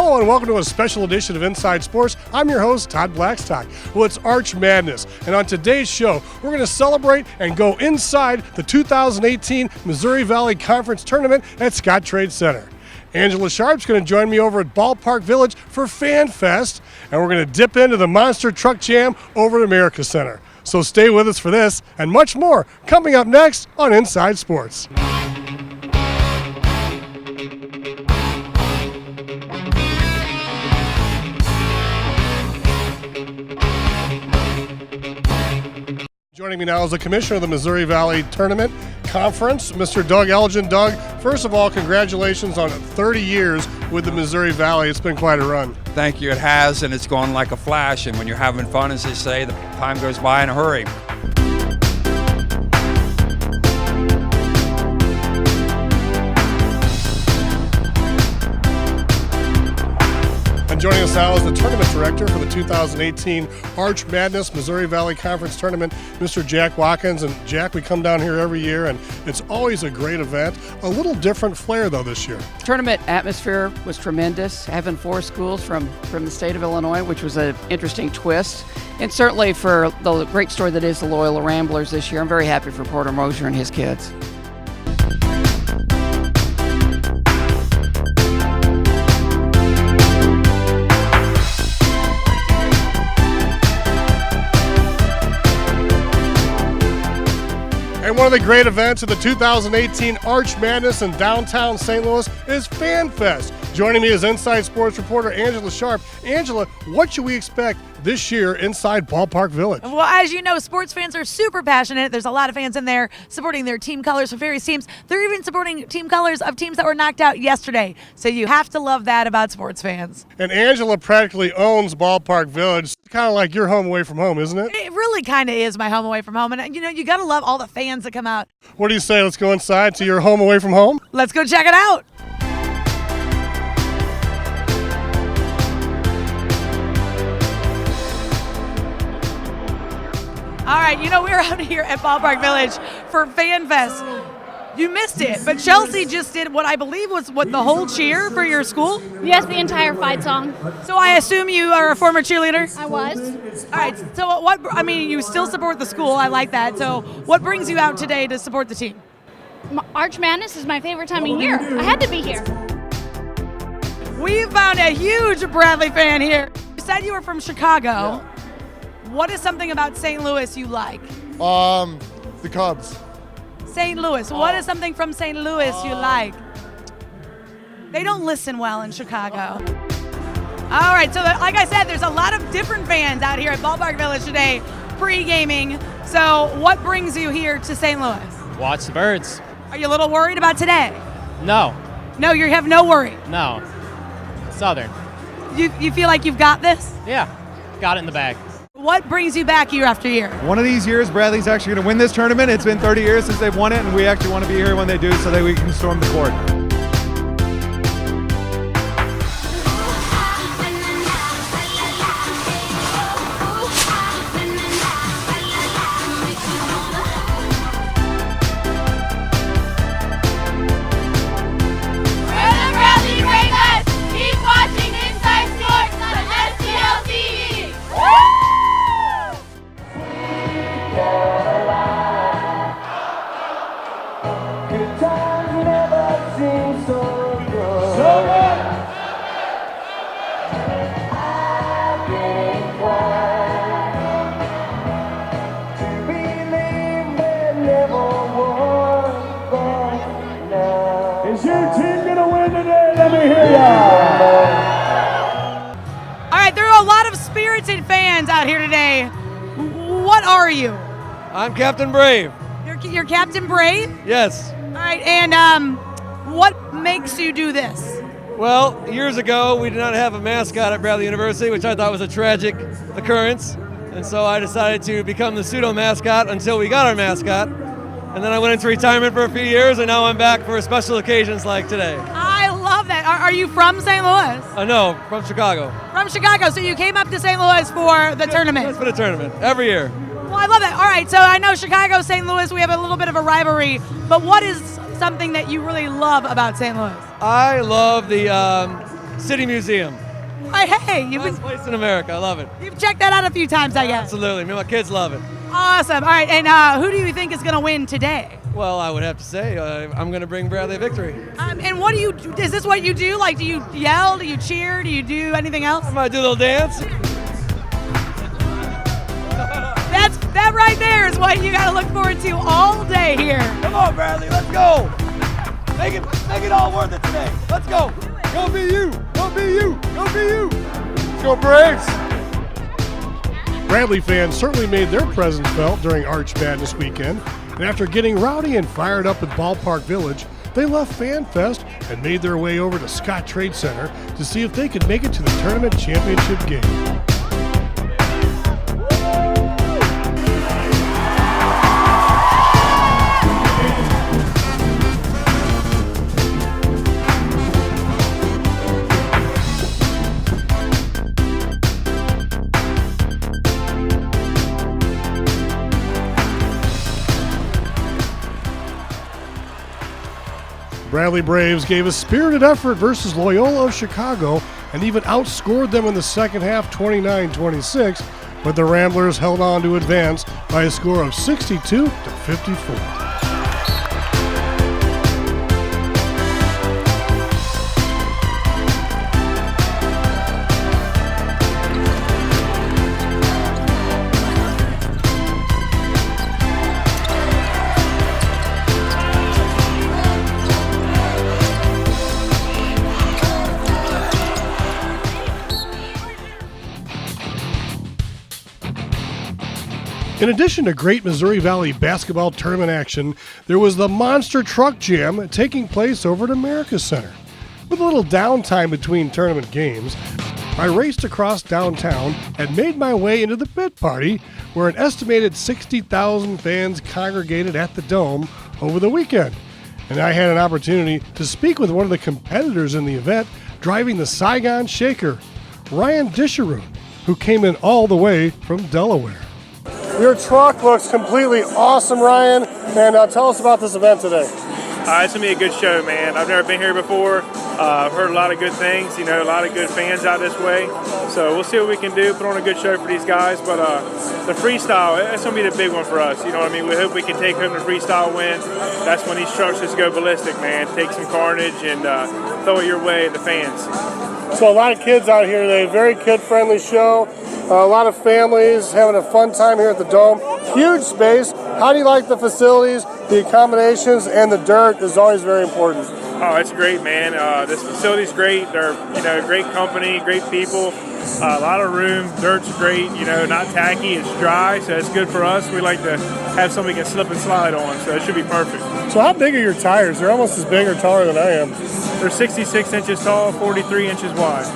Hello and welcome to a special edition of Inside Sports. I'm your host, Todd Blackstock. Well, it's Arch Madness, and on today's show, we're going to celebrate and go inside the 2018 Missouri Valley Conference Tournament at Scott Trade Center. Angela Sharp's going to join me over at Ballpark Village for Fan Fest, and we're going to dip into the Monster Truck Jam over at America Center. So stay with us for this and much more coming up next on Inside Sports. Joining me now is the commissioner of the Missouri Valley Tournament Conference, Mr. Doug Elgin. Doug, first of all, congratulations on 30 years with the Missouri Valley. It's been quite a run. Thank you. It has, and it's gone like a flash. And when you're having fun, as they say, the time goes by in a hurry. Joining us now is the tournament director for the 2018 Arch Madness Missouri Valley Conference Tournament, Mr. Jack Watkins. And Jack, we come down here every year, and it's always a great event. A little different flair, though, this year. Tournament atmosphere was tremendous, having four schools from the state of Illinois, which was an interesting twist. And certainly for the great story that is the Loyola Ramblers this year, I'm very happy for Porter Moser and his kids. And one of the great events of the 2018 Arch Madness in downtown St. Louis is Fan Fest. Joining me is Inside Sports reporter Angela Sharp. Angela, what should we expect this year inside Ballpark Village? Well, as you know, sports fans are super passionate. There's a lot of fans in there supporting their team colors of various teams. They're even supporting team colors of teams that were knocked out yesterday. So you have to love that about sports fans. And Angela practically owns Ballpark Village. Kind of like your home away from home, isn't it? It really kind of is my home away from home. And, you know, you got to love all the fans that come out. What do you say? Let's go inside to your home away from home? Let's go check it out. All right, you know, we're out here at Ballpark Village for Fan Fest. You missed it, but Chelsea just did what I believe was the whole cheer for your school? Yes, the entire fight song. So I assume you are a former cheerleader? I was. All right, so you still support the school. I like that. So what brings you out today to support the team? Arch Madness is my favorite time of year. I had to be here. We found a huge Bradley fan here. You said you were from Chicago. Yeah. What is something about St. Louis you like? The Cubs. St. Louis. What is something from St. Louis you like? They don't listen well in Chicago. All right, so like I said, there's a lot of different fans out here at Ballpark Village today, pre-gaming. So what brings you here to St. Louis? Watch the birds. Are you a little worried about today? No. No, you have no worry. No. Southern. You feel like you've got this? Yeah. Got it in the bag. What brings you back year after year? One of these years, Bradley's actually going to win this tournament. It's been 30 years since they've won it, and we actually want to be here when they do so that we can storm the court. Is your team going to win today? Let me hear ya. All right, there are a lot of spirited fans out here today. What are you? I'm Captain Brave. You're Captain Brave? Yes. All right, and what makes you do this? Well, years ago, we did not have a mascot at Bradley University, which I thought was a tragic occurrence. And so I decided to become the pseudo-mascot until we got our mascot. And then I went into retirement for a few years, and now I'm back for special occasions like today. I love that. Are you from St. Louis? No, from Chicago. From Chicago, so you came up to St. Louis for the tournament? Just for the tournament, every year. Well, I love that. All right, so I know Chicago, St. Louis, we have a little bit of a rivalry, but what is something that you really love about St. Louis? I love the City Museum. Hey, Best place in America. I love it. you've checked that out a few times, I guess. Absolutely. Me and my kids love it. Awesome. All right, and who do you think is going to win today? Well, I would have to say I'm going to bring Bradley a victory. And what do you? Is this what you do? Like, do you yell? Do you cheer? Do you do anything else? I might do a little dance. That right there is what you got to look forward to all day here. Come on, Bradley. Let's go. Make it all worth it today. Let's go. Go be you! Go be you! Go be you! Go Braves! Bradley fans certainly made their presence felt during Arch Madness weekend, and after getting rowdy and fired up at Ballpark Village, they left FanFest and made their way over to Scott Trade Center to see if they could make it to the tournament championship game. Bradley Braves gave a spirited effort versus Loyola of Chicago and even outscored them in the second half 29-26, but the Ramblers held on to advance by a score of 62-54. In addition to great Missouri Valley basketball tournament action, there was the Monster Truck Jam taking place over at America Center. With a little downtime between tournament games, I raced across downtown and made my way into the pit party, where an estimated 60,000 fans congregated at the Dome over the weekend. And I had an opportunity to speak with one of the competitors in the event, driving the Saigon Shaker, Ryan Disharoon, who came in all the way from Delaware. Your truck looks completely awesome, Ryan, and tell us about this event today. It's going to be a good show, man. I've never been here before. I've heard a lot of good things, a lot of good fans out this way. So we'll see what we can do, put on a good show for these guys. But the freestyle, that's going to be the big one for us. You know what I mean? We hope we can take home the freestyle win. That's when these trucks just go ballistic, man. Take some carnage and throw it your way, the fans. So a lot of kids out here today, very kid-friendly show. A lot of families having a fun time here at the Dome. Huge space. How do you like the facilities, the accommodations, and the dirt is always very important? Oh, it's great, man. This facility's great. They're, great company, great people. A lot of room. Dirt's great. Not tacky. It's dry, so it's good for us. We like to have something we can slip and slide on, so it should be perfect. So how big are your tires? They're almost as big or taller than I am. They're 66 inches tall, 43 inches wide.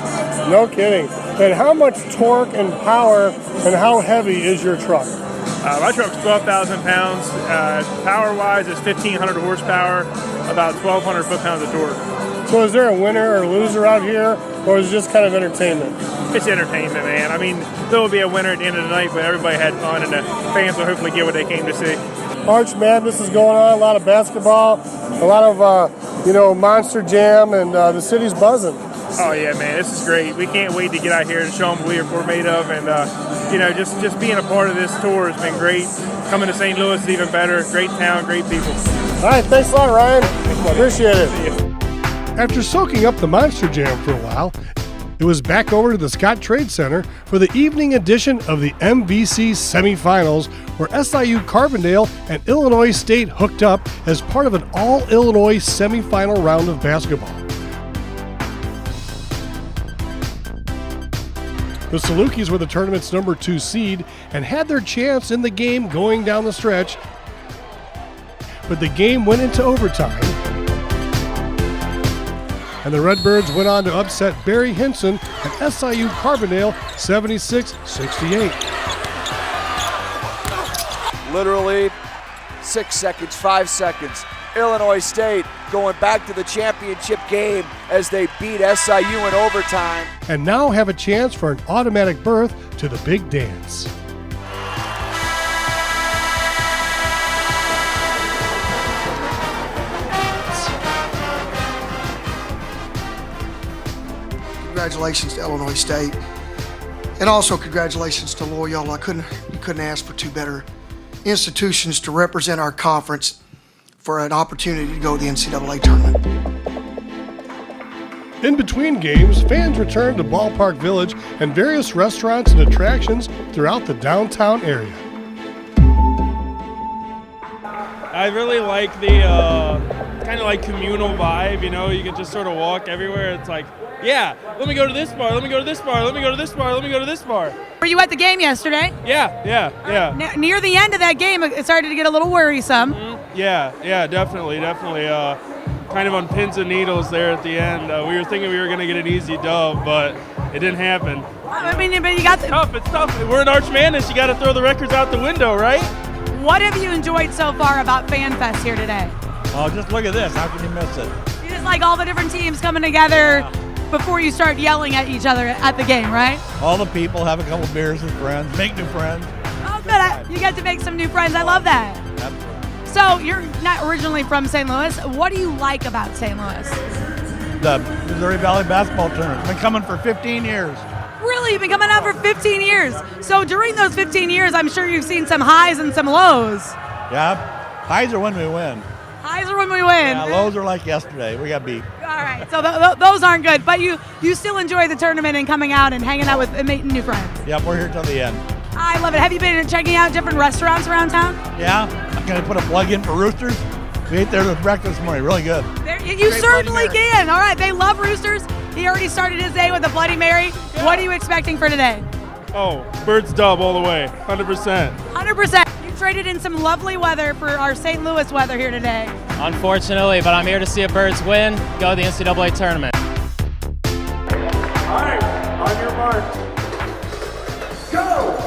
No kidding. And how much torque and power and how heavy is your truck? My truck's 12,000 pounds. Power-wise, it's 1,500 horsepower, about 1,200 foot-pounds of torque. So is there a winner or loser out here, or is it just kind of entertainment? It's entertainment, man. I mean, there will be a winner at the end of the night, but everybody had fun, and the fans will hopefully get what they came to see. Arch Madness is going on, a lot of basketball, a lot of, Monster Jam, and the city's buzzing. Oh, yeah, man, this is great. We can't wait to get out here and show them what we're made of, and, just being a part of this tour has been great. Coming to St. Louis is even better. Great town, great people. All right, thanks a lot, Ryan. Appreciate it. After soaking up the Monster Jam for a while, it was back over to the Scott Trade Center for the evening edition of the MVC Semi Finals, where SIU Carbondale and Illinois State hooked up as part of an all-Illinois semifinal round of basketball. The Salukis were the tournament's number 2 seed and had their chance in the game going down the stretch, but the game went into overtime, and the Redbirds went on to upset Barry Hinson and SIU Carbondale 76-68. Literally 6 seconds, 5 seconds. Illinois State going back to the championship game as they beat SIU in overtime. And now have a chance for an automatic berth to the big dance. congratulations to Illinois State. And also congratulations to Loyola. You couldn't ask for two better institutions to represent our conference for an opportunity to go to the NCAA tournament. In between games, fans returned to Ballpark Village and various restaurants and attractions throughout the downtown area. I really like the kind of like communal vibe, you know, you can just sort of walk everywhere. It's like, yeah, let me go to this bar, let me go to this bar, let me go to this bar, let me go to this bar. Were you at the game yesterday? Yeah. Near the end of that game, it started to get a little worrisome. Yeah, definitely. Kind of on pins and needles there at the end. We were thinking we were going to get an easy dub, but it didn't happen. I mean, but you got It's tough. We're in Arch Madness. You got to throw the records out the window, right? What have you enjoyed so far about Fan Fest here today? Oh, just look at this. How can you miss it? You just like all the different teams coming together before you start yelling at each other at the game, right? All the people, have a couple beers with friends, make new friends. Oh, good. You get to make some new friends. I love that. So you're not originally from St. Louis. What do you like about St. Louis? The Missouri Valley basketball tournament. It's been coming for 15 years. Really? You've been coming out for 15 years. So during those 15 years, I'm sure you've seen some highs and some lows. Yeah, highs are when we win. Highs are when we win. Yeah, lows are like yesterday. We got beat. All right, so those aren't good, but you still enjoy the tournament and coming out and hanging out with and meeting new friends. Yep, we're here till the end. I love it. Have you been checking out different restaurants around town? Yeah, I'm going to put a plug in for Roosters. We ate there with breakfast this morning, really good. You certainly can. All right, they love Roosters. He already started his day with a Bloody Mary. Yeah. What are you expecting for today? Oh, Birds dub all the way, 100%. 100%. You traded in some lovely weather for our St. Louis weather here today. Unfortunately, but I'm here to see a Birds win, go to the NCAA tournament. All right, on your mark, go!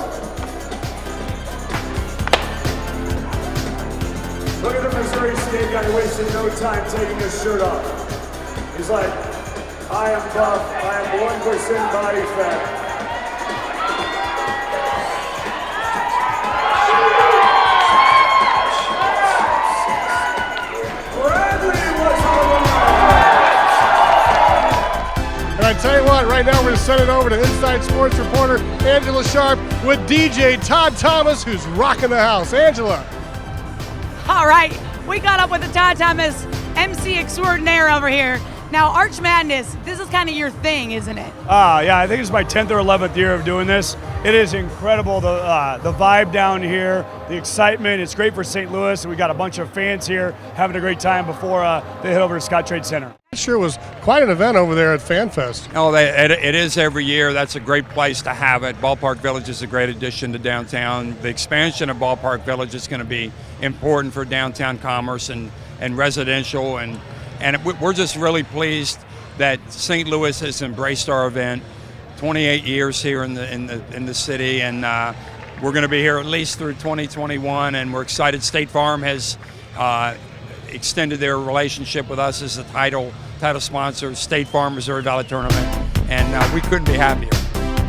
Look at the Missouri State guy wasting no time taking his shirt off. He's like, I am buff, I am 1% body fat. And I tell you what, right now we're going to send it over to Inside Sports reporter Angela Sharp with DJ Todd Thomas, who's rocking the house. Angela. All right, we got up with the Todd Thomas MC extraordinaire over here. Now, Arch Madness, this is kind of your thing, isn't it? Yeah, I think it's my 10th or 11th year of doing this. It is incredible, the vibe down here, the excitement. It's great for St. Louis, and we got a bunch of fans here having a great time before they head over to Scott Trade Center. It sure was quite an event over there at FanFest. Oh, it is every year. That's a great place to have it. Ballpark Village is a great addition to downtown. The expansion of Ballpark Village is going to be important for downtown commerce and residential, and we're just really pleased that St. Louis has embraced our event. 28 years here in the city, and we're going to be here at least through 2021, and we're excited. State Farm has extended their relationship with us as the title sponsor, State Farm Missouri Valley Tournament, and we couldn't be happier.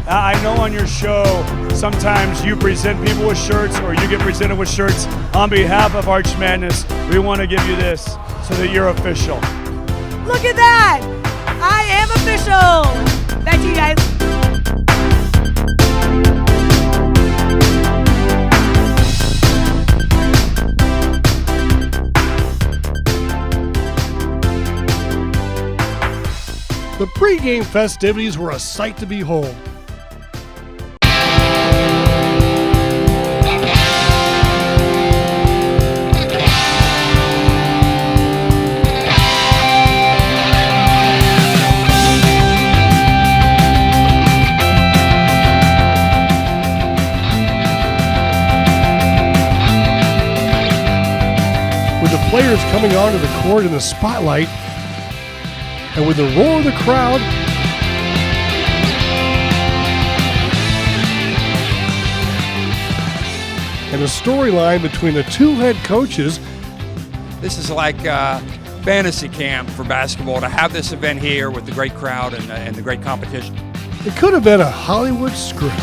I know on your show sometimes you present people with shirts or you get presented with shirts. On behalf of Arch Madness, we want to give you this so that you're official. Look at that! I am official! Back to you guys. The pregame festivities were a sight to behold. With the players coming onto the court in the spotlight, and with the roar of the crowd, and a storyline between the two head coaches. This is like fantasy camp for basketball, to have this event here with the great crowd and the great competition. It could have been a Hollywood script.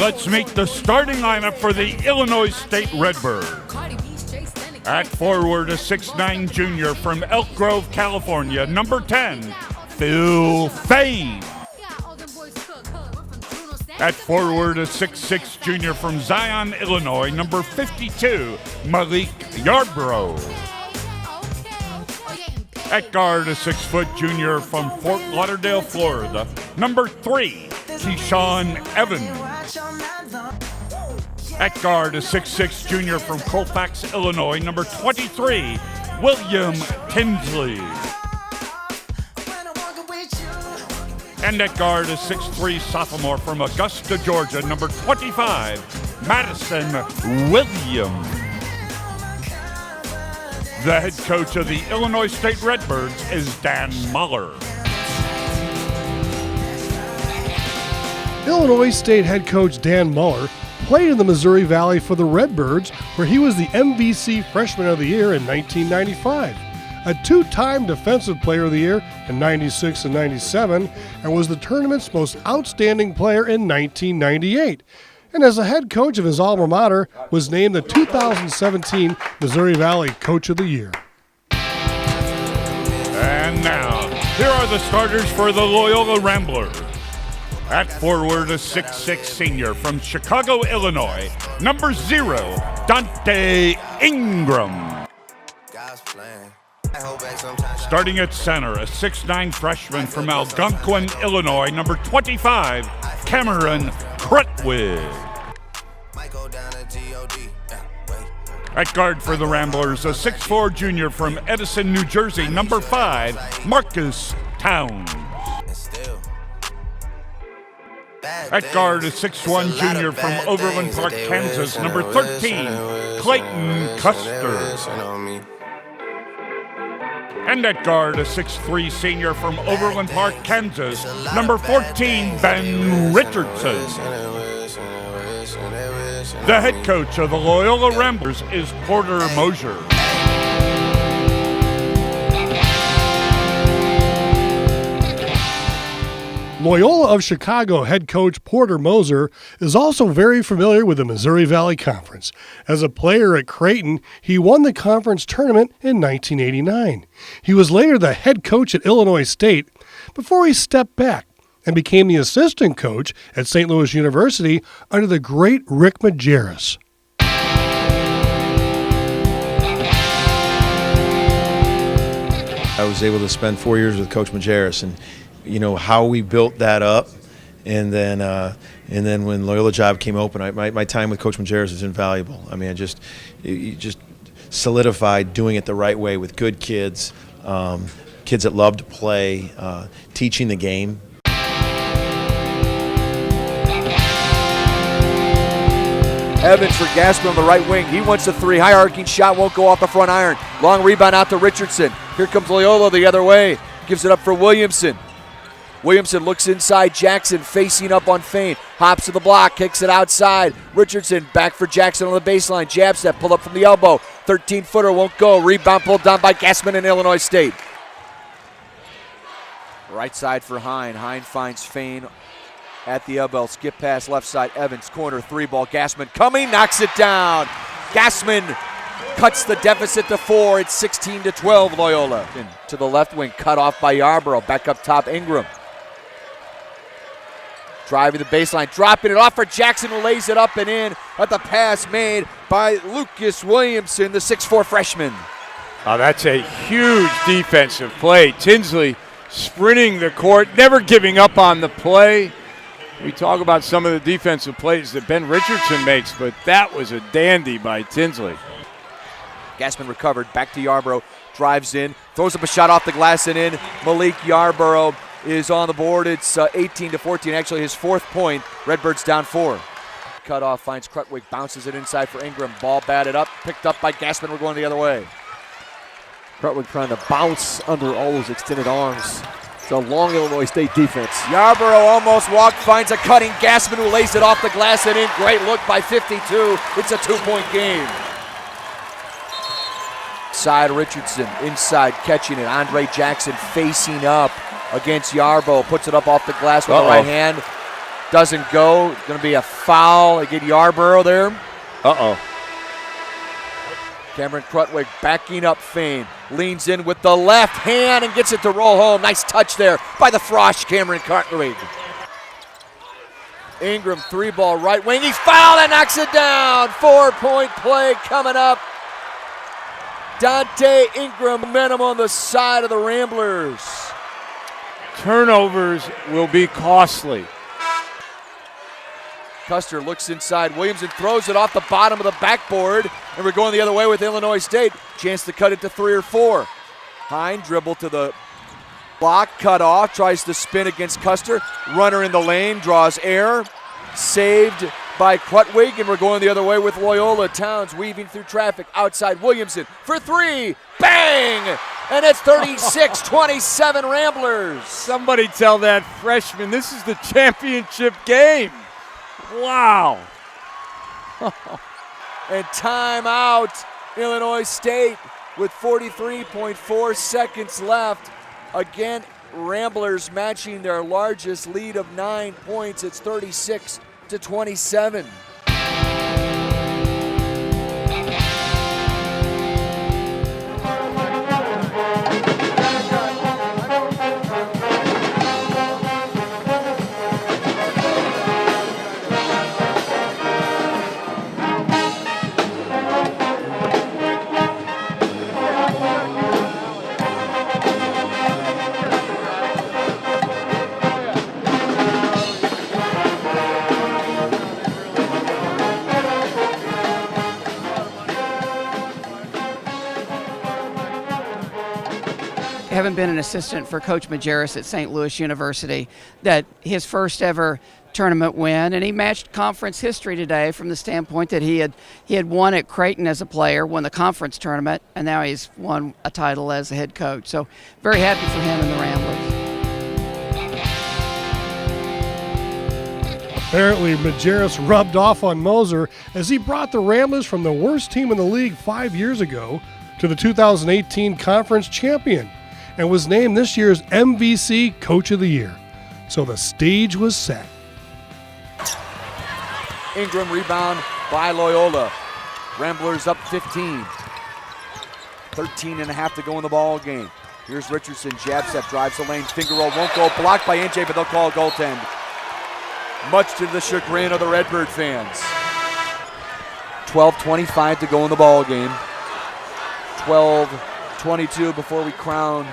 let's meet the starting lineup for the Illinois State Redbirds. At forward, a 6'9" junior from Elk Grove, California, number 10, Phil Fain. At forward, a 6'6" junior from Zion, Illinois, number 52, Malik Yarbrough. At guard, a 6-foot junior from Fort Lauderdale, Florida, number 3, Keyshawn Evans. At guard, a 6'6" junior from Colfax, Illinois, number 23, William Tinsley. And at guard, a 6'3" sophomore from Augusta, Georgia, number 25, Madison Williams. The head coach of the Illinois State Redbirds is Dan Muller. Illinois State head coach Dan Muller played in the Missouri Valley for the Redbirds, where he was the MVC Freshman of the Year in 1995, a two-time Defensive Player of the Year in 96 and 97, and was the tournament's most outstanding player in 1998. And as a head coach of his alma mater, was named the 2017 Missouri Valley Coach of the Year. And now, here are the starters for the Loyola Ramblers. At forward, a 6'6" senior from Chicago, Illinois, number 0, Donte Ingram. Starting at center, a 6'9" freshman from Algonquin, Illinois, number 25, Cameron Crutwig. At guard for the Ramblers, a 6'4" junior from Edison, New Jersey, number 5, Marcus Towns. At guard, a 6'1" junior from Overland Park, Kansas, number 13, Clayton Custer. And at guard, a 6'3" senior from Overland Park, Kansas, number 14, Ben Richardson. The head coach of the Loyola Ramblers is Porter Moser. Loyola of Chicago head coach Porter Moser is also very familiar with the Missouri Valley Conference. As a player at Creighton, he won the conference tournament in 1989. He was later the head coach at Illinois State before he stepped back and became the assistant coach at St. Louis University under the great Rick Majerus. I was able to spend 4 years with Coach Majerus, and you know how we built that up, and then when Loyola job came open, my time with Coach Majerus is invaluable. I mean, you just solidified doing it the right way with good kids, kids that love to play, teaching the game. Evans for Gaspar on the right wing. He wants a three. High arcing shot won't go off the front iron. Long rebound out to Richardson. Here comes Loyola the other way. Gives it up for Williamson. Williamson looks inside. Jackson facing up on Fain. Hops to the block. Kicks it outside. Richardson back for Jackson on the baseline. Jab step. Pull up from the elbow. 13-footer won't go. Rebound pulled down by Gassman in Illinois State. Right side for Hine. Hine finds Fain at the elbow. Skip pass left side. Evans corner 3-ball. Gassman coming. Knocks it down. Gassman cuts the deficit to 4. It's 16-12 Loyola. And to the left wing. Cut off by Yarborough. Back up top Ingram. Driving the baseline, dropping it off for Jackson, who lays it up and in. At the pass made by Lucas Williamson, the 6'4" freshman. Oh, that's a huge defensive play. Tinsley sprinting the court, never giving up on the play. We talk about some of the defensive plays that Ben Richardson makes, but that was a dandy by Tinsley. Gassman recovered, back to Yarborough, drives in, throws up a shot off the glass and in. Malik Yarborough is on the board. It's 18-14, actually his 4th point. Redbirds down 4. Cutoff finds Crutwig, bounces it inside for Ingram. Ball batted up, picked up by Gassman. We're going the other way. Crutwig trying to bounce under all those extended arms. It's a long Illinois State defense. Yarborough almost walked, finds a cutting Gassman, who lays it off the glass and in. Great look by 52. It's a 2-point game. Side Richardson, inside catching it. Andre Jackson facing up against Yarborough. Puts it up off the glass with the right hand. Doesn't go. Going to be a foul. They get Yarborough there. Uh-oh. Cameron Krutwig backing up Fane. Leans in with the left hand and gets it to roll home. Nice touch there by the Frosh, Cameron Krutwig. Ingram, 3-ball right wing. He's fouled and knocks it down. 4-point play coming up. Donte Ingram, momentum on the side of the Ramblers. Turnovers will be costly. Custer looks inside Williams and throws it off the bottom of the backboard. And we're going the other way with Illinois State. Chance to cut it to 3 or 4. Hine dribble to the block, cut off, tries to spin against Custer. Runner in the lane, draws air. Saved by Krutwig, and we're going the other way with Loyola. Towns weaving through traffic outside Williamson for 3. Bang! And it's 36-27 Ramblers. Somebody tell that freshman this is the championship game. Wow. And timeout, Illinois State with 43.4 seconds left. Again, Ramblers matching their largest lead of 9 points. It's 36-27. Having been an assistant for Coach Majerus at St. Louis University, that his first ever tournament win, and he matched conference history today from the standpoint that he had won at Creighton as a player, won the conference tournament, and now he's won a title as a head coach. So very happy for him and the Ramblers. Apparently, Majerus rubbed off on Moser as he brought the Ramblers from the worst team in the league 5 years ago to the 2018 conference champion, and was named this year's MVC Coach of the Year. So the stage was set. Ingram rebound by Loyola. Ramblers up 15. 13 and a half to go in the ball game. Here's Richardson, jab step, drives the lane, finger roll, won't go, blocked by NJ, but they'll call a goaltend. Much to the chagrin of the Redbird fans. 12:25 to go in the ball game. 12:22 before we crown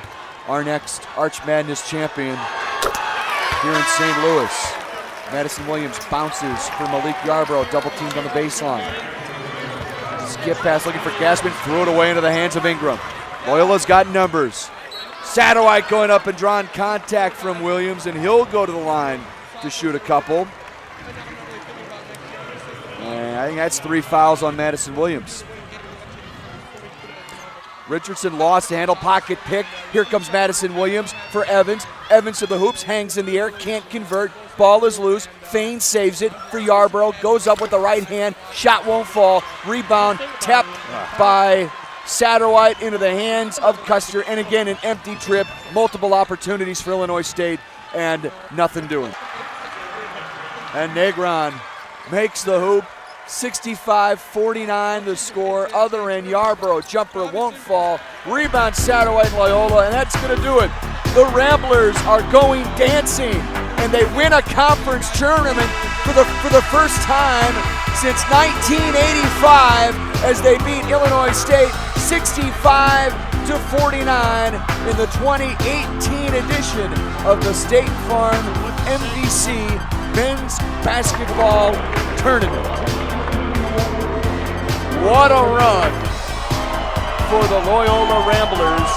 our next Arch Madness champion here in St. Louis. Madison Williams bounces for Malik Yarbrough, double teamed on the baseline. Skip pass looking for Gassman, threw it away into the hands of Ingram. Loyola's got numbers. Satterwhite going up and drawing contact from Williams, and he'll go to the line to shoot a couple. And I think that's 3 fouls on Madison Williams. Richardson lost the handle, pocket pick. Here comes Madison Williams for Evans. Evans to the hoops, hangs in the air, can't convert. Ball is loose. Fane saves it for Yarbrough. Goes up with the right hand. Shot won't fall. Rebound tapped by Satterwhite into the hands of Custer. And again, an empty trip. Multiple opportunities for Illinois State and nothing doing. And Negron makes the hoop. 65-49 the score. Other end, Yarbrough, jumper won't fall. Rebound Satterwhite and Loyola, and that's going to do it. The Ramblers are going dancing, and they win a conference tournament for the first time since 1985 as they beat Illinois State 65-49 in the 2018 edition of the State Farm MVC Men's Basketball Tournament. What a run for the Loyola Ramblers.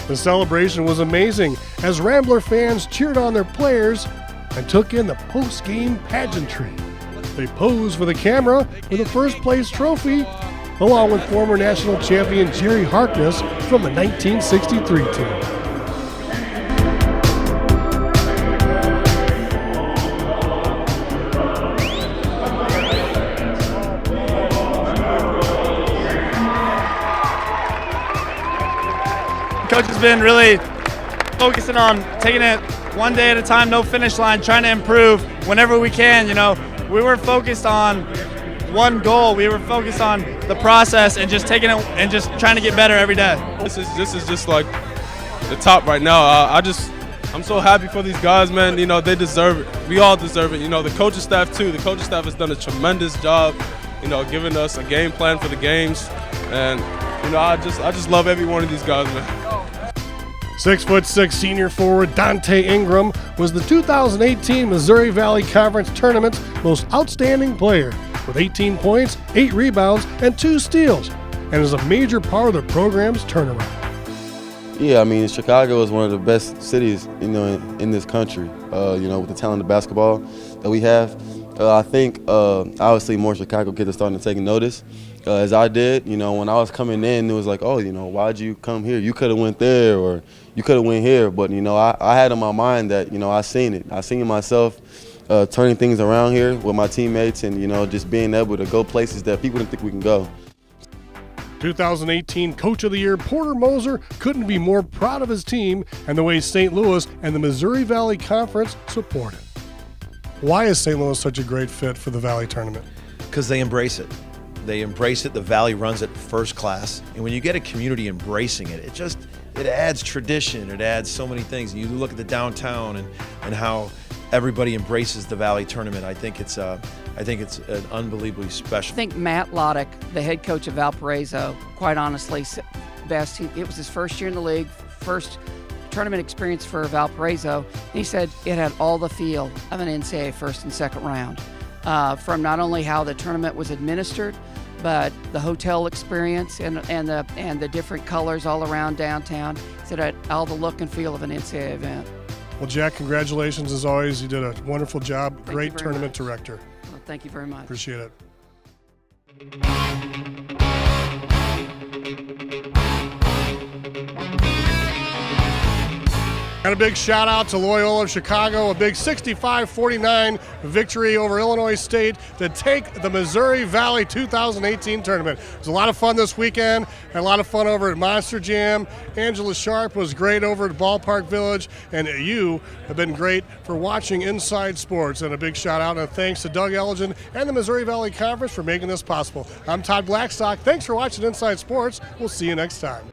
The celebration was amazing as Rambler fans cheered on their players and took in the post-game pageantry. They posed for the camera with a first-place trophy, along with former national champion Jerry Harkness from the 1963 team. has been really focusing on taking it one day at a time, no finish line, trying to improve whenever we can. You know, we were focused on one goal. We were focused on the process and just taking it and just trying to get better every day. This is just like the top right now. I'm so happy for these guys, man. You know, they deserve it. We all deserve it. You know, the coaching staff too. The coaching staff has done a tremendous job, you know, giving us a game plan for the games. And, you know, I just love every one of these guys, man. 6'6" senior forward Donte Ingram was the 2018 Missouri Valley Conference Tournament's most outstanding player with 18 points, 8 rebounds, and 2 steals, and is a major part of the program's turnaround. Yeah, I mean, Chicago is one of the best cities, you know, in this country. You know, with the talent of basketball that we have, I think obviously more Chicago kids are starting to take notice. As I did, you know, when I was coming in, it was like, oh, you know, why'd you come here? You could have went there, or you could have went here. But, you know, I had in my mind that, you know, I seen it. I seen myself turning things around here with my teammates and, you know, just being able to go places that people didn't think we can go. 2018 Coach of the Year Porter Moser couldn't be more proud of his team and the way St. Louis and the Missouri Valley Conference support it. Why is St. Louis such a great fit for the Valley Tournament? Because they embrace it. They embrace it. The Valley runs it first class. And when you get a community embracing it, it adds tradition. It adds so many things. And you look at the downtown and how everybody embraces the Valley Tournament. I think it's an unbelievably special. I think Matt Loddick, the head coach of Valparaiso, quite honestly, best. It was his first year in the league, first tournament experience for Valparaiso. And he said it had all the feel of an NCAA first and second round, from not only how the tournament was administered, but the hotel experience and the different colors all around downtown. He said it had all the look and feel of an NCAA event. Well, Jack, congratulations as always. You did a wonderful job. Thank Great tournament director. Well, thank you very much. Appreciate it. And a big shout out to Loyola of Chicago, a big 65-49 victory over Illinois State to take the Missouri Valley 2018 tournament. It was a lot of fun this weekend, had a lot of fun over at Monster Jam. Angela Sharp was great over at Ballpark Village, and you have been great for watching Inside Sports. And a big shout out and thanks to Doug Elgin and the Missouri Valley Conference for making this possible. I'm Todd Blackstock. Thanks for watching Inside Sports. We'll see you next time.